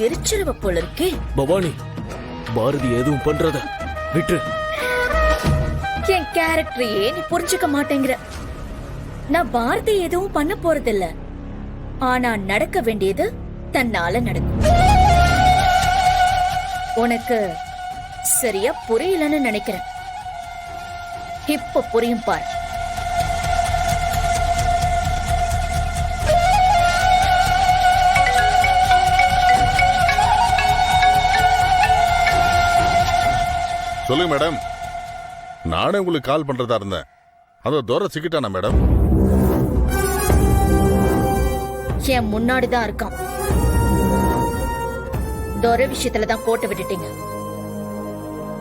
எரிச்சிருவ போல இருக்கே. பவானி, பாரதி எதுவும் பண்றத விட்டு. என் கேரக்டரையே நீ புரிஞ்சுக்க மாட்டேங்கிற. நான் பாரதி எதுவும் பண்ண போறதில்ல. ஆனா நடக்க வேண்டியது தன்னால நடக்கும். உனக்கு சரியா புரியலன்னு நினைக்கிறேன். இப்ப புரியும் பாரு. சொல்லுங்க மேடம். நானே உங்களுக்கு கால் பண்றதா இருந்தேன். அத தூர சிக்கிட்டானா மேடம்? என் முன்னாடிதான் இருக்கான். தோர விஷயத்துலதான் கோட்டை விட்டுட்டீங்க.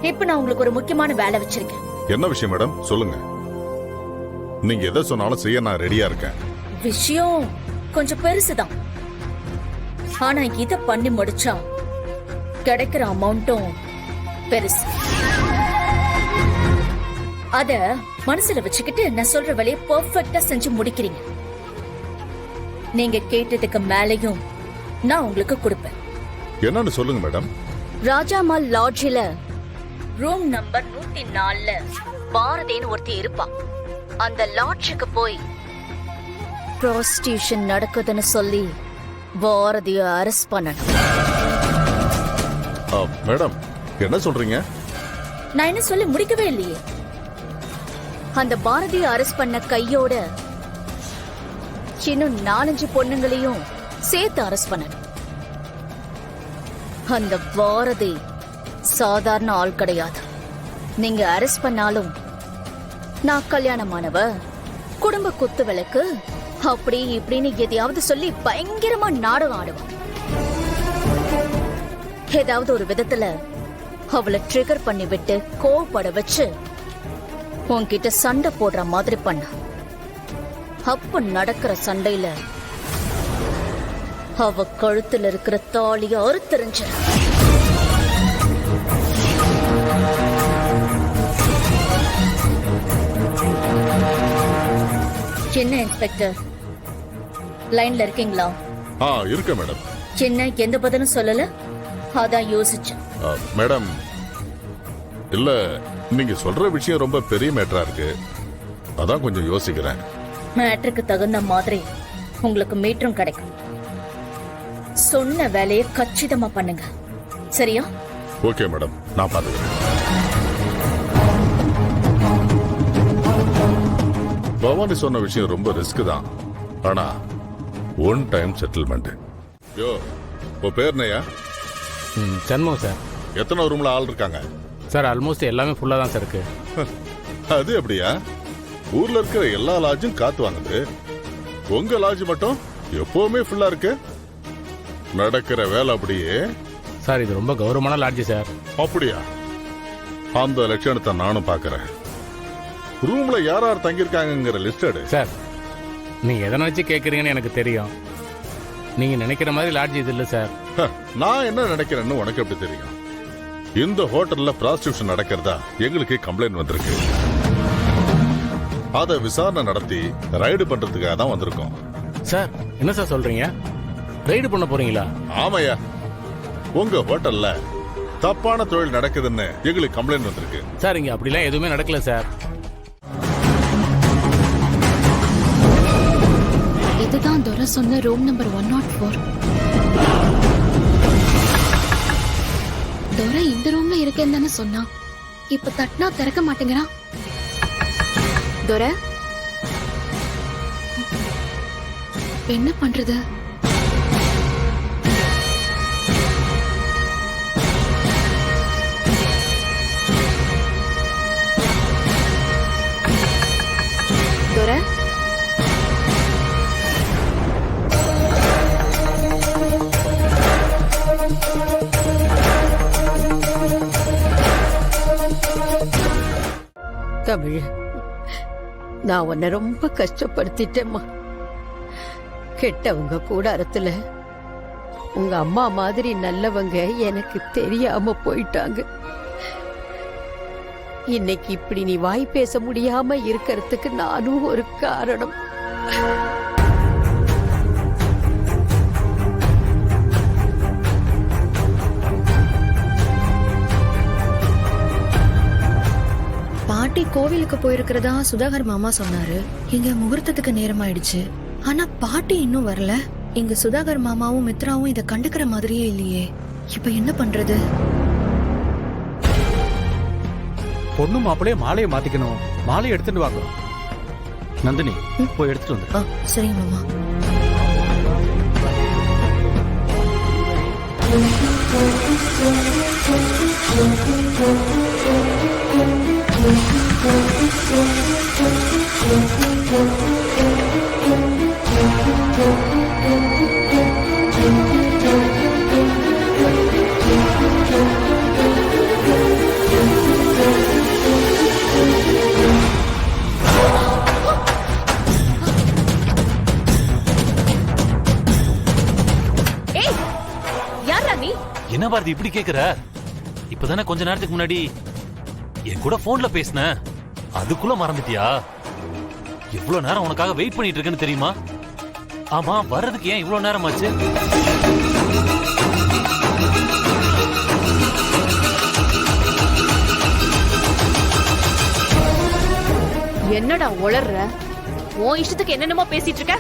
இப்ப நான் உங்களுக்கு ஒரு முக்கியமான வேலை வச்சிருக்கேன். என்ன விஷயம் மேடம்? சொல்லுங்க. நீங்க எதை சொன்னாலும் செய்ய நான் ரெடியா இருக்கேன். விஷயம் கொஞ்சம் பெருசுதான். ஆனா இத பண்ணி முடிச்சா கிடைக்கிற அமௌண்ட்டும் பெருசு. அத மனசுல வச்சுக்கிட்டு நான் சொல்ற வேலையை பெர்ஃபெக்ட்டா செஞ்சு முடிக்கிறீங்க. நீங்க கேட்டதுக்கு மேலையும் நான் உங்களுக்கு கொடுப்பேன். என்னன்னு சொல்லுங்க மேடம். ராஜாமால் லாட்ஜில ரூம் நம்பர் 104ல பாரதின்னு ஒருத்தி இருப்பான். அந்த லாட்ஜுக்கு போய் ப்ராஸ்டியூஷன் நடக்குதுன்னு சொல்லி பாரதிய அரெஸ்ட் பண்ணணும். மேடம், என்ன சொல்றீங்க? நான் என்ன சொல்லி முடிக்கவே இல்லையே. அந்த பாரதிய அரெஸ்ட் பண்ண கையோட இன்னும் 4-5 பொண்ணுங்களையும் சேர்த்து அரெஸ்ட் பண்ணணும். அந்த பாரதி சாதாரண ஆள் கிடையாது. நீங்க அரெஸ்ட் பண்ணாலும் நான் கல்யாணமானவ, குடும்ப குத்து விளக்கு, அப்படி இப்படின்னு எதையாவது சொல்லி பயங்கரமா நாடகம் ஆடுவான். ஏதாவது ஒரு விதத்துல அவளை ட்ரிகர் பண்ணி விட்டு கோவப்பட வச்சு உன்கிட்ட சண்டை போடுற மாதிரி பண்ண. அப்ப நடக்கிற சண்டையில அவ கழுத்துல இருக்கிற தாலிய அறுத்தறிஞ்ச. என்ன இன்ஸ்பெக்டர், லைன்ல இருக்கீங்களா? இருக்க மேடம். என்ன எந்த பதிலும் சொல்லல? அதான் யோசிச்சேன். மேடம், இல்ல நீங்க சொல்ற விஷயம் ரொம்ப பெரிய மேட்டரா இருக்கு. அதான் கொஞ்சம் யோசிக்கிறேன். மேட்டருக்கு தகுந்த மாதிரி உங்களுக்கு மீட்டரும் கிடைக்கும். சொன்ன வேலையை கச்சிதமா பண்ணுங்க, சரியா? ஓகே மேடம், நான் பாத்துக்கிறேன். பவானி சொன்ன விஷயம் ரொம்ப ரிஸ்க் தான். ஆனா ஒன் டைம் செட்டில்மெண்ட். யோ, உன் பேர் என்னையா? சண்முகம் சார். எத்தனை ரூம்ல ஆள் இருக்காங்க சார்? ஆல்மோஸ்ட் எல்லாமே ஃபுல்லா தான் சார் இருக்கு. அது எப்படியா? ஊர்ல இருக்கிற எல்லா லாட்ஜும் காத்து வாங்குது, உங்க லாட்ஜ் மட்டும் எப்பவுமே ஃபுல்லா இருக்கு. நடக்கிற வேலை அப்படியே. சார் இது ரொம்ப கௌரவமான லாட்ஜ் சார். அப்படியா? அந்த லட்சணத்தை நானும் பாக்குறேன். ரூம்ல யார் யார் தங்கியிருக்காங்கிற லிஸ்ட் எடு. சார் நீங்க எதை நினைச்சு கேக்குறீங்கன்னு எனக்கு தெரியும். நீங்க நினைக்கிற மாதிரி லாட்ஜ் இது இல்ல சார். நான் என்ன நினைக்கிறேன்னு உனக்கு எப்படி தெரியும்? இந்த ஹோட்டல்ல ப்ராஸ்டியூஷன் நடக்கிறதா எங்களுக்கு கம்ப்ளைண்ட் வந்திருக்கு. அத விசாரணை நடத்தி ரைடு பண்றதுக்காக தான் வந்திருக்கோம். சார் என்ன சார் சொல்றீங்க? ரைடு பண்ண போறீங்களா? ஆமையா, உங்க ஹோட்டல்ல தப்பான தொழில் நடக்குதுன்னு எங்களுக்கு கம்ப்ளைண்ட் வந்திருக்கு. சார் இங்க அப்படிலாம் எதுவுமே நடக்கல சார். இதுதான் துரை சொன்ன ரூம் நம்பர் 104. துரை இந்த ரூம்ல இருக்கேன்னு தானே சொன்னா. இப்ப தட்டினா திறக்க மாட்டேங்கிறான். துரை, என்ன பண்றது? துரை, தமிழ், நான் உன்னை ரொம்ப கஷ்டப்படுத்திட்டேம்மா. கெட்டவங்க கூடாரத்துல உங்க அம்மா மாதிரி நல்லவங்க எனக்கு தெரியாம போயிட்டாங்க. இன்னைக்கு இப்படி நீ வாய் பேச முடியாம இருக்கிறதுக்கு நானும் ஒரு காரணம். பாட்டி கோவிலுக்கு போயிருக்கிறதா சுதாகர் மாமா சொன்னாரு. இங்க முகூர்த்தத்துக்கு நேரமாயிடுச்சு. ஆனா பாட்டி இன்னும் வரல. இங்க சுதாகர் மாமாவும் மித்ராவும் இத கண்டுக்கிற மாதிரியே இல்லையே. இப்ப என்ன பண்றது? பொண்ணு மாப்பிளைய மாலையை மாத்திக்கணும். மாலையை எடுத்துட்டு வாங்க. நந்தினி போய் எடுத்துட்டு வந்து. சரிங்க மாமா. என்ன பாரதி இப்படி கேக்குற? இப்பதானே கொஞ்ச நேரத்துக்கு முன்னாடி என் கூட போன்ல பேசின, அதுக்குள்ள மறந்துட்டியா? எவ்வளவு நேரம் உனக்காக வெயிட் பண்ணிட்டு இருக்கேன்னு தெரியுமா? ஆமா, வர்றதுக்கு ஏன் இவ்வளவு நேரம் ஆச்சு? என்னடா உளர்ற? உன் இஷ்டத்துக்கு என்னென்னமோ பேசிட்டு இருக்க.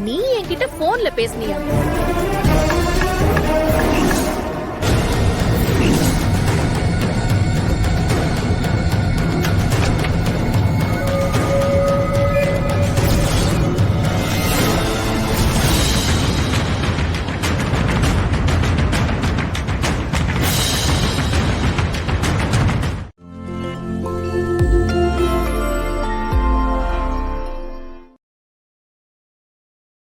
நீ என்கிட்ட போன்ல பேசுனியா?